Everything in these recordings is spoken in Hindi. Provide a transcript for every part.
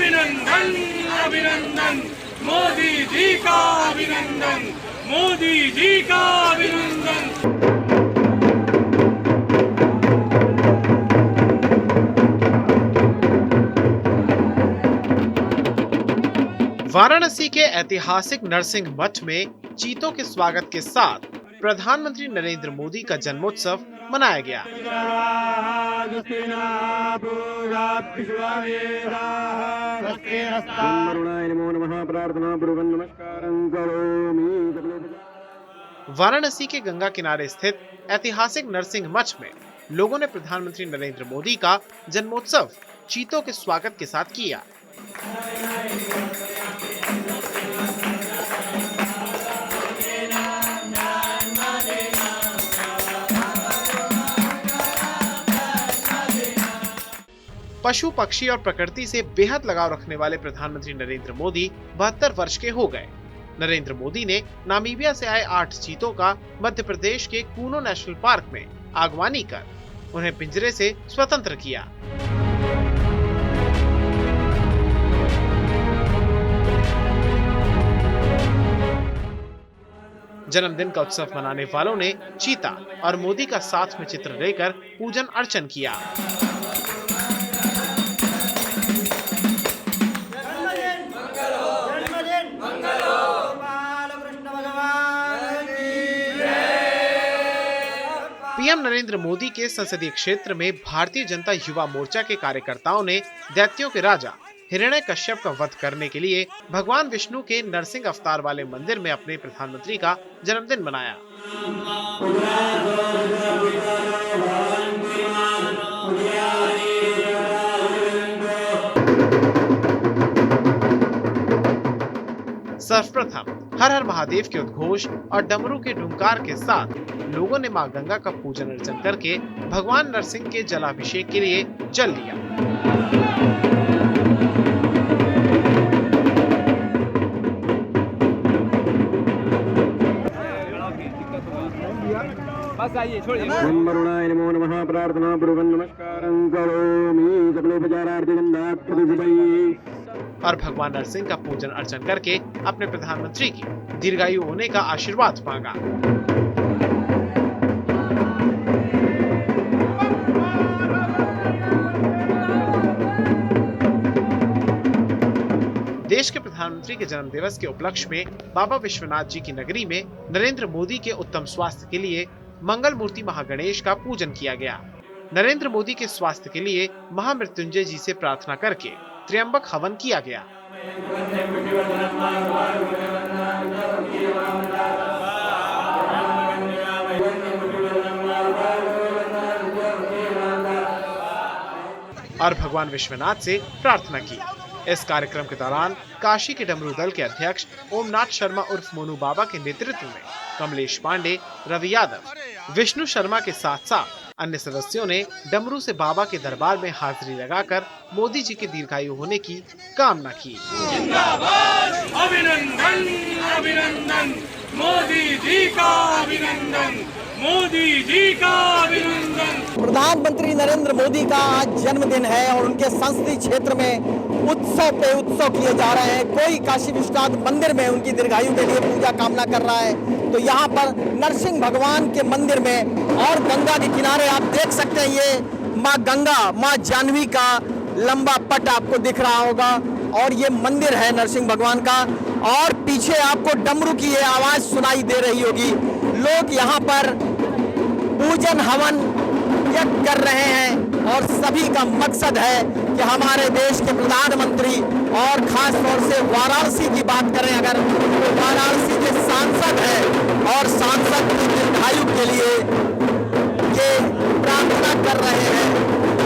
अभिनंदन अभिनंदन, मोदी जी का अभिनंदन, मोदी जी का अभिनंदन। वाराणसी के ऐतिहासिक नरसिंह मठ में चीतों के स्वागत के साथ प्रधानमंत्री नरेंद्र मोदी का जन्मोत्सव मनाया गया। वाराणसी के गंगा किनारे स्थित ऐतिहासिक नरसिंह मठ में लोगों ने प्रधानमंत्री नरेंद्र मोदी का जन्मोत्सव चीतों के स्वागत के साथ किया। पशु पक्षी और प्रकृति से बेहद लगाव रखने वाले प्रधानमंत्री नरेंद्र मोदी 72 वर्ष के हो गए। नरेंद्र मोदी ने नामीबिया से आए 8 चीतों का मध्य प्रदेश के कूनो नेशनल पार्क में अगवानी कर उन्हें पिंजरे से स्वतंत्र किया। जन्मदिन का उत्सव मनाने वालों ने चीता और मोदी का साथ में चित्र लेकर पूजन अर्चन किया। पीएम नरेंद्र मोदी के संसदीय क्षेत्र में भारतीय जनता युवा मोर्चा के कार्यकर्ताओं ने दैत्यों के राजा हिरण्यकश्यप का वध करने के लिए भगवान विष्णु के नरसिंह अवतार वाले मंदिर में अपने प्रधानमंत्री का जन्मदिन मनाया। सर्वप्रथम हर हर महादेव के उद्घोष और डमरू के ढुंकार के साथ लोगों ने मां गंगा का पूजन अर्चन करके भगवान नरसिंह के जलाभिषेक के लिए जल लिया। बस आइए, छोड़िए। और भगवान नरसिंह का पूजन अर्चन करके अपने प्रधानमंत्री की दीर्घायु होने का आशीर्वाद मांगा। देश के प्रधानमंत्री के जन्म दिवस के उपलक्ष्य में बाबा विश्वनाथ जी की नगरी में नरेंद्र मोदी के उत्तम स्वास्थ्य के लिए मंगल मूर्ति महागणेश का पूजन किया गया। नरेंद्र मोदी के स्वास्थ्य के लिए महामृत्युंजय जी से प्रार्थना करके त्र्यंबक हवन किया गया। और भगवान विश्वनाथ से प्रार्थना की। इस कार्यक्रम के दौरान काशी के डमरू दल के अध्यक्ष ओमनाथ शर्मा उर्फ मोनू बाबा के नेतृत्व में कमलेश पांडे, रवि यादव, विष्णु शर्मा के साथ साथ अन्य सदस्यों ने डमरू से बाबा के दरबार में हाजिरी लगाकर मोदी जी के दीर्घायु होने की कामना की। जिंदाबाद, अभिनंदन अभिनंदन, मोदी जी का अभिनंदन, मोदी जी का अभिनंदन। प्रधानमंत्री नरेंद्र मोदी का आज जन्मदिन है और उनके संसदीय क्षेत्र में उत्सव पे उत्सव किए जा रहे हैं। कोई काशी विश्वनाथ मंदिर में उनकी दीर्घायु के लिए पूजा कामना कर रहा है, तो यहाँ पर नरसिंह भगवान के मंदिर में और गंगा के किनारे आप देख सकते हैं, ये माँ गंगा, माँ जानवी का लंबा पट आपको दिख रहा होगा और ये मंदिर है नरसिंह भगवान का। और पीछे आपको डमरू की ये आवाज सुनाई दे रही होगी। लोग यहाँ पर पूजन हवन यज्ञ कर रहे हैं और सभी का मकसद है कि हमारे देश के प्रधानमंत्री और खास तौर से वाराणसी की बात करें अगर, तो वाराणसी के सांसद हैं और सांसद की दीर्घायु के लिए ये प्रार्थना कर रहे हैं।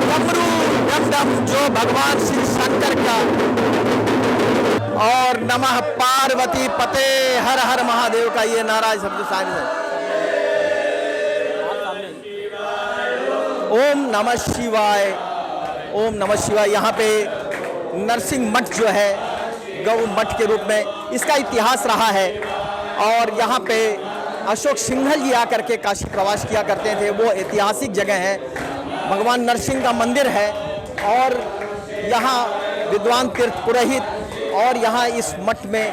डमरू डम डम जो भगवान श्री शंकर का और नमः पार्वती पते हर हर महादेव का ये नारा शब्द शामिल है। ओम नमः शिवाय, ओम नमः शिवाय। यहाँ पे नरसिंह मठ जो है गौ मठ के रूप में इसका इतिहास रहा है और यहाँ पे अशोक सिंघल जी आकर के काशी प्रवास किया करते थे। वो ऐतिहासिक जगह है, भगवान नरसिंह का मंदिर है और यहाँ विद्वान तीर्थ पुरोहित और यहाँ इस मठ में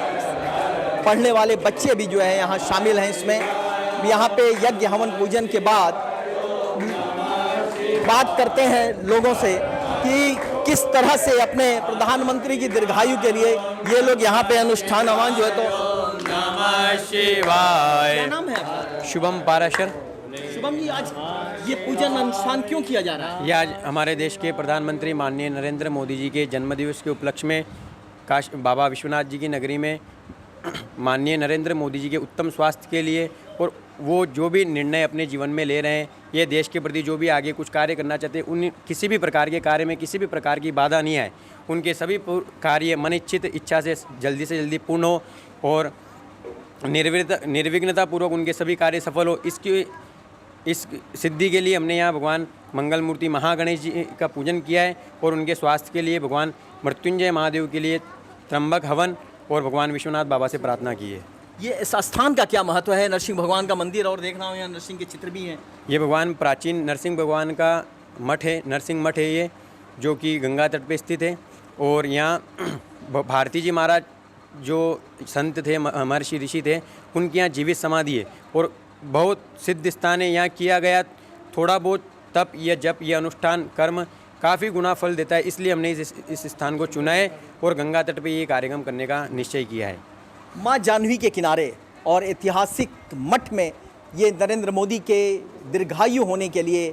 पढ़ने वाले बच्चे भी जो है यहाँ शामिल हैं इसमें। यहाँ पे यज्ञ हवन पूजन के बाद बात करते हैं लोगों से कि किस तरह से अपने प्रधानमंत्री की दीर्घायु के लिए ये लोग यहाँ पे अनुष्ठान आह्वान जो है तो नमः शिवाय। क्या नाम है आपका? शुभम पाराशर। शुभम जी, आज ये पूजन अनुष्ठान क्यों किया जा रहा है? ये आज हमारे देश के प्रधानमंत्री माननीय नरेंद्र मोदी जी के जन्मदिवस के उपलक्ष्य में बाबा विश्वनाथ जी की नगरी में माननीय नरेंद्र मोदी जी के उत्तम स्वास्थ्य के लिए और वो जो भी निर्णय अपने जीवन में ले रहे हैं, ये देश के प्रति जो भी आगे कुछ कार्य करना चाहते हैं, उन किसी भी प्रकार के कार्य में किसी भी प्रकार की बाधा नहीं आए। उनके सभी कार्य मन इच्छित इच्छा से जल्दी पूर्ण हो और निर्विघ्नता पूर्वक उनके सभी कार्य सफल हो। इस सिद्धि के लिए हमने यहाँ भगवान मंगल मूर्ति महागणेश जी का पूजन किया है और उनके स्वास्थ्य के लिए भगवान मृत्युंजय महादेव के लिए त्र्यंबक हवन और भगवान विश्वनाथ बाबा से प्रार्थना की है। ये इस स्थान का क्या महत्व है? नरसिंह भगवान का मंदिर और देख रहा हूँ यहाँ नरसिंह के चित्र भी हैं। ये भगवान प्राचीन नरसिंह भगवान का मठ है, नरसिंह मठ है ये, जो कि गंगा तट पे स्थित है। और यहाँ भारती जी महाराज जो संत थे, महर्षि ऋषि थे, उनकी यहाँ जीवित समाधि है और बहुत सिद्ध स्थान है। यहाँ किया गया थोड़ा बहुत तप या जप या अनुष्ठान कर्म काफ़ी गुना फल देता है, इसलिए हमने इस स्थान को चुना है और गंगा तट पे ये कार्यक्रम करने का निश्चय किया है। माँ जाह्नवी के किनारे और ऐतिहासिक मठ में ये नरेंद्र मोदी के दीर्घायु होने के लिए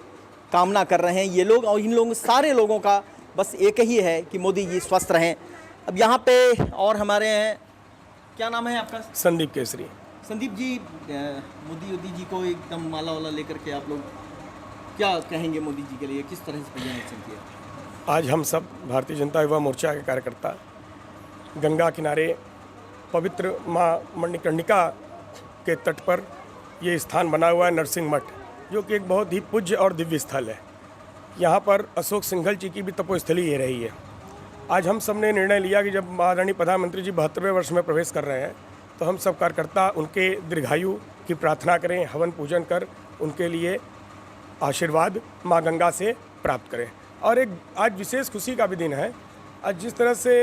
कामना कर रहे हैं ये लोग, और इन लोगों सारे लोगों का बस एक ही है कि मोदी जी स्वस्थ रहें। अब यहाँ पे और हमारे हैं, क्या नाम है आपका? संदीप केसरी। संदीप जी, मोदी जी को एकदम माला वाला लेकर के आप लोग क्या कहेंगे मोदी जी के लिए, किस तरह से पूजन किया? आज हम सब भारतीय जनता युवा मोर्चा के कार्यकर्ता गंगा किनारे पवित्र माँ मणिकर्णिका के तट पर ये स्थान बना हुआ है नरसिंह मठ, जो कि एक बहुत ही पूज्य और दिव्य स्थल है। यहाँ पर अशोक सिंघल जी की भी तपोस्थली ये रही है। आज हम सब ने निर्णय लिया कि जब आदरणीय प्रधानमंत्री जी 72वें वर्ष में प्रवेश कर रहे हैं, तो हम सब कार्यकर्ता उनके दीर्घायु की प्रार्थना करें, हवन पूजन कर उनके लिए आशीर्वाद माँ गंगा से प्राप्त करें। और एक आज विशेष खुशी का भी दिन है। आज जिस तरह से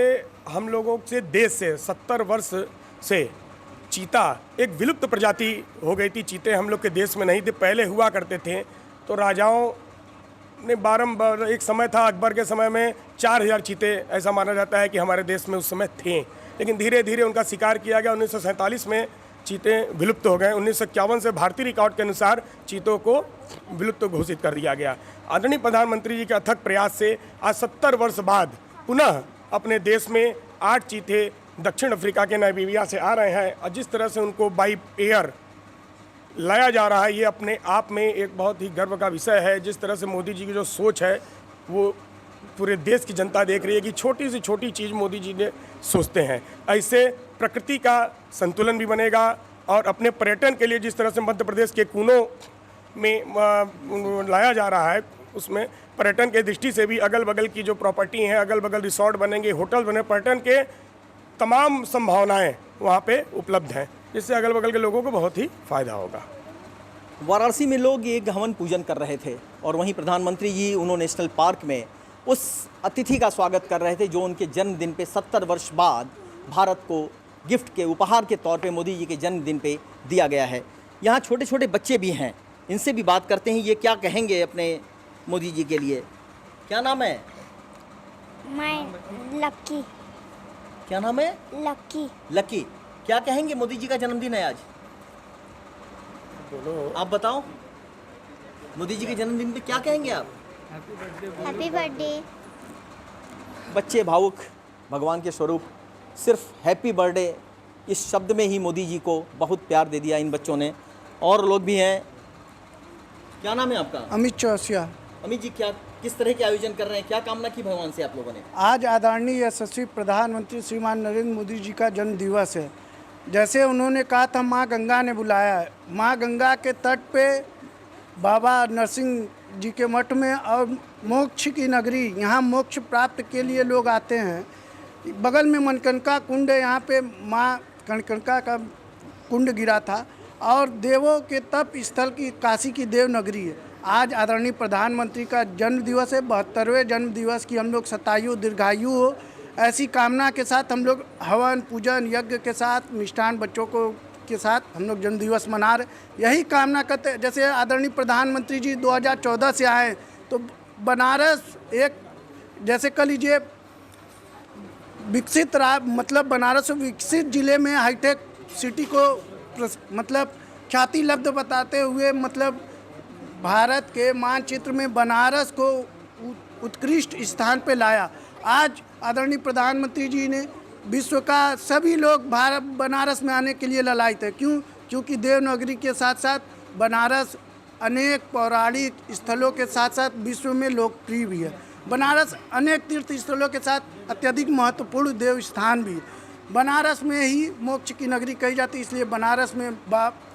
हम लोगों से देश से 70 वर्ष से चीता एक विलुप्त प्रजाति हो गई थी। चीते हम लोग के देश में नहीं थे, पहले हुआ करते थे। तो राजाओं ने बारंबार, एक समय था अकबर के समय में 4000 चीते ऐसा माना जाता है कि हमारे देश में उस समय थे, लेकिन धीरे धीरे उनका शिकार किया गया। 1947 में चीते विलुप्त हो गए। 1951 से भारतीय रिकॉर्ड के अनुसार चीतों को विलुप्त घोषित कर दिया गया। आदरणीय प्रधानमंत्री जी के अथक प्रयास से आज 70 वर्ष बाद पुनः अपने देश में 8 चीते दक्षिण अफ्रीका के नाइजीरिया से आ रहे हैं, और जिस तरह से उनको बाई एयर लाया जा रहा है, ये अपने आप में एक बहुत ही गर्व का विषय है। जिस तरह से मोदी जी की जो सोच है वो पूरे देश की जनता देख रही है कि छोटी से छोटी चीज़ मोदी जी ने सोचते हैं। ऐसे प्रकृति का संतुलन भी बनेगा और अपने पर्यटन के लिए जिस तरह से मध्य प्रदेश के कोनों में लाया जा रहा है, उसमें पर्यटन के दृष्टि से भी अगल बगल की जो प्रॉपर्टी हैं, अगल बगल रिसोर्ट बनेंगे, होटल बने, पर्यटन के तमाम संभावनाएं वहाँ पे उपलब्ध हैं, जिससे अगल बगल के लोगों को बहुत ही फायदा होगा। वाराणसी में लोग एक हवन पूजन कर रहे थे और वहीं प्रधानमंत्री जी उन्होंने नेशनल पार्क में उस अतिथि का स्वागत कर रहे थे जो उनके जन्मदिन पे 70 वर्ष बाद भारत को गिफ्ट के उपहार के तौर पे मोदी जी के जन्मदिन पे दिया गया है। यहाँ छोटे छोटे बच्चे भी हैं, इनसे भी बात करते हैं, ये क्या कहेंगे अपने मोदी जी के लिए। क्या नाम है? मैं लक्की। क्या नाम है? लक्की। लकी। क्या कहेंगे? मोदी जी का जन्मदिन है आज, आप बताओ। मोदी जी के जन्मदिन पे क्या कहेंगे आप? Happy birthday. बच्चे भावुक, भगवान के स्वरूप, सिर्फ हैप्पी बर्थडे इस शब्द में ही मोदी जी को बहुत प्यार दे दिया इन बच्चों ने। और लोग भी हैं। क्या नाम है आपका? अमित चौरसिया। अमित जी, क्या किस तरह के आयोजन कर रहे हैं, क्या कामना की भगवान से आप लोगों ने? आज आदरणीय यशस्वी प्रधानमंत्री श्रीमान नरेंद्र मोदी जी का जन्म दिवस है। जैसे उन्होंने कहा था माँ गंगा ने बुलाया है, माँ गंगा के तट पे बाबा नरसिंह जी के मठ में और मोक्ष की नगरी, यहाँ मोक्ष प्राप्त के लिए लोग आते हैं। बगल में मणिकर्णिका कुंड है, यहाँ पे माँ मणिकर्णिका का कुंड गिरा था और देवों के तप स्थल की काशी की देव नगरी है। आज आदरणीय प्रधानमंत्री का जन्म दिवस है, 72वें जन्म दिवस की हम लोग शतायु दीर्घायु हो ऐसी कामना के साथ हम लोग हवन पूजन यज्ञ के साथ मिष्ठान बच्चों को के साथ हम लोग जन्म दिवस मना रहे। यही कामना करते, जैसे आदरणीय प्रधानमंत्री जी 2014 से आए तो बनारस एक, जैसे कह लीजिए विकसित मतलब बनारस विकसित जिले में हाईटेक सिटी को मतलब ख्याति लब्ध बताते हुए मतलब भारत के मानचित्र में बनारस को उत्कृष्ट स्थान पे लाया। आज आदरणीय प्रधानमंत्री जी ने विश्व का सभी लोग भारत बनारस में आने के लिए ललायित है। क्योंकि देवनागरी के साथ साथ बनारस अनेक पौराणिक स्थलों के साथ साथ विश्व में लोकप्रिय भी है। बनारस अनेक तीर्थ स्थलों के साथ अत्यधिक महत्वपूर्ण देव स्थान भी है। बनारस में ही मोक्ष की नगरी कही जाती है, इसलिए बनारस में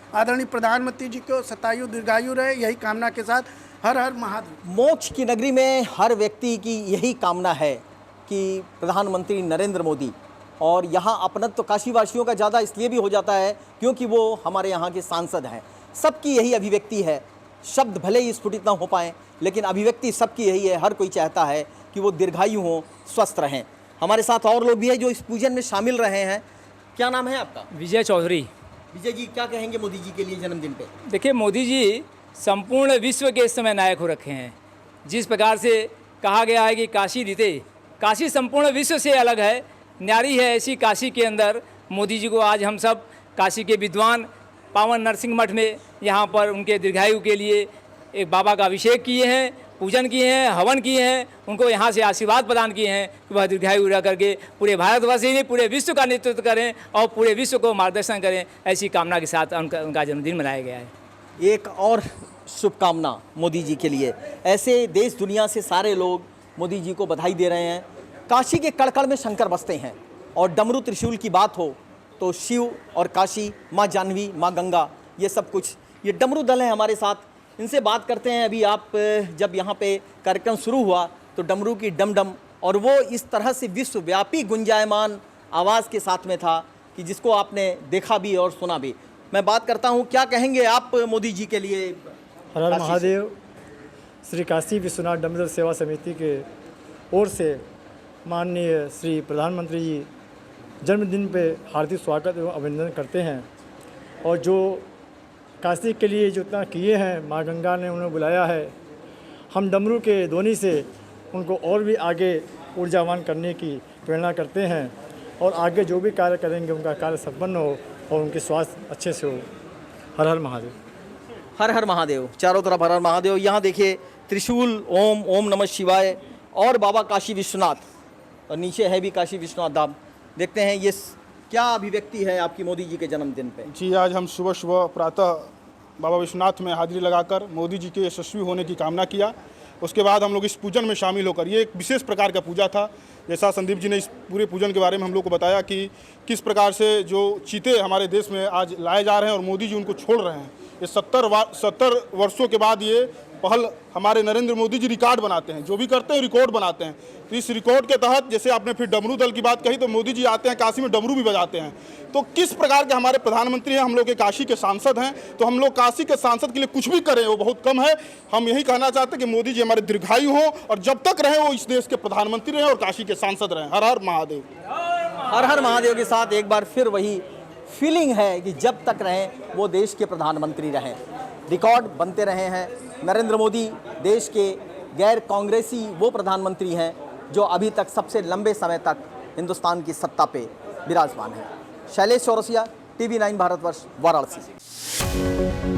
आदरणीय प्रधानमंत्री जी को शतायु दीर्घायु रहे, यही कामना के साथ हर हर महादेव। मोक्ष की नगरी में हर व्यक्ति की यही कामना है कि प्रधानमंत्री नरेंद्र मोदी, और यहाँ अपनत्व काशीवासियों का ज़्यादा इसलिए भी हो जाता है क्योंकि वो हमारे यहाँ के सांसद हैं। सबकी यही अभिव्यक्ति है, शब्द भले ही स्फुटित ना हो पाएँ लेकिन अभिव्यक्ति सबकी यही है। हर कोई चाहता है कि वो दीर्घायु हों, स्वस्थ रहें। हमारे साथ और लोग भी हैं जो इस पूजन में शामिल रहे हैं। क्या नाम है आपका? विजय चौधरी। विजय जी, क्या कहेंगे मोदी जी के लिए जन्मदिन पे? देखिए, मोदी जी संपूर्ण विश्व के इस समय नायक हो रखे हैं। जिस प्रकार से कहा गया है कि काशी जीते, काशी संपूर्ण विश्व से अलग है, न्यारी है। ऐसी काशी के अंदर मोदी जी को आज हम सब काशी के विद्वान पावन नरसिंह मठ में यहाँ पर उनके दीर्घायु के लिए एक बाबा का अभिषेक किए हैं, पूजन किए हैं, हवन किए हैं, उनको यहाँ से आशीर्वाद प्रदान किए हैं कि वह दीर्घायु रह करके पूरे भारतवर्ष ही नहीं पूरे विश्व का नेतृत्व करें और पूरे विश्व को मार्गदर्शन करें। ऐसी कामना के साथ उनका जन्मदिन मनाया गया है। एक और शुभकामना मोदी जी के लिए। ऐसे देश दुनिया से सारे लोग मोदी जी को बधाई दे रहे हैं। काशी के कड़कड़ में शंकर बसते हैं और डमरू त्रिशूल की बात हो तो शिव और काशी, माँ जानवी, माँ गंगा, ये सब कुछ, ये डमरू दल है हमारे साथ। इनसे बात करते हैं। अभी आप जब यहाँ पे कार्यक्रम शुरू हुआ तो डमरू की डमडम, और वो इस तरह से विश्वव्यापी गुंजायमान आवाज़ के साथ में था कि जिसको आपने देखा भी और सुना भी। मैं बात करता हूँ, क्या कहेंगे आप मोदी जी के लिए? हर हर महादेव। श्री काशी विश्वनाथ डमरू सेवा समिति के ओर से माननीय श्री प्रधानमंत्री जी जन्मदिन पे हार्दिक स्वागत एवं अभिनंदन करते हैं। और जो काशी के लिए जो इतना किए हैं, माँ गंगा ने उन्हें बुलाया है, हम डमरू के ध्वनि से उनको और भी आगे ऊर्जावान करने की प्रेरणा करते हैं और आगे जो भी कार्य करेंगे उनका कार्य संपन्न हो और उनके स्वास्थ्य अच्छे से हो। हर हर महादेव। हर हर महादेव। चारों तरफ हर हर महादेव। यहाँ देखिए त्रिशूल, ओम, ओम नमः शिवाय और बाबा काशी विश्वनाथ, और नीचे है भी काशी विश्वनाथ धाम। देखते हैं ये क्या अभिव्यक्ति है आपकी मोदी जी के जन्मदिन पे। जी, आज हम सुबह सुबह प्रातः बाबा विश्वनाथ में हाजिरी लगाकर मोदी जी के यशस्वी होने की कामना किया। उसके बाद हम लोग इस पूजन में शामिल होकर, ये एक विशेष प्रकार का पूजा था। जैसा संदीप जी ने इस पूरे पूजन के बारे में हम लोग को बताया कि किस प्रकार से जो चीते हमारे देश में आज लाए जा रहे हैं और मोदी जी उनको छोड़ रहे हैं। ये 70 वर्षों के बाद ये पहल हमारे नरेंद्र मोदी जी रिकॉर्ड बनाते हैं, जो भी करते हैं रिकॉर्ड बनाते हैं। तो इस रिकॉर्ड के तहत, जैसे आपने फिर डमरू दल की बात कही, तो मोदी जी आते हैं काशी में डमरू भी बजाते हैं। तो किस प्रकार के हमारे प्रधानमंत्री हैं, हम लोग के काशी के सांसद हैं, तो हम लोग काशी के सांसद के लिए कुछ भी करें वो बहुत कम है। हम यही कहना चाहते हैं कि मोदी जी हमारे दीर्घायु हों और जब तक रहें वो इस देश के प्रधानमंत्री रहें और काशी के सांसद रहें। हर हर महादेव। हर हर महादेव के साथ एक बार फिर वही फीलिंग है कि जब तक रहें वो देश के प्रधानमंत्री रहें, रिकॉर्ड बनते रहे हैं। नरेंद्र मोदी देश के गैर कांग्रेसी वो प्रधानमंत्री हैं जो अभी तक सबसे लंबे समय तक हिंदुस्तान की सत्ता पे विराजमान है। शैलेश चौरसिया, TV9 भारतवर्ष, वाराणसी।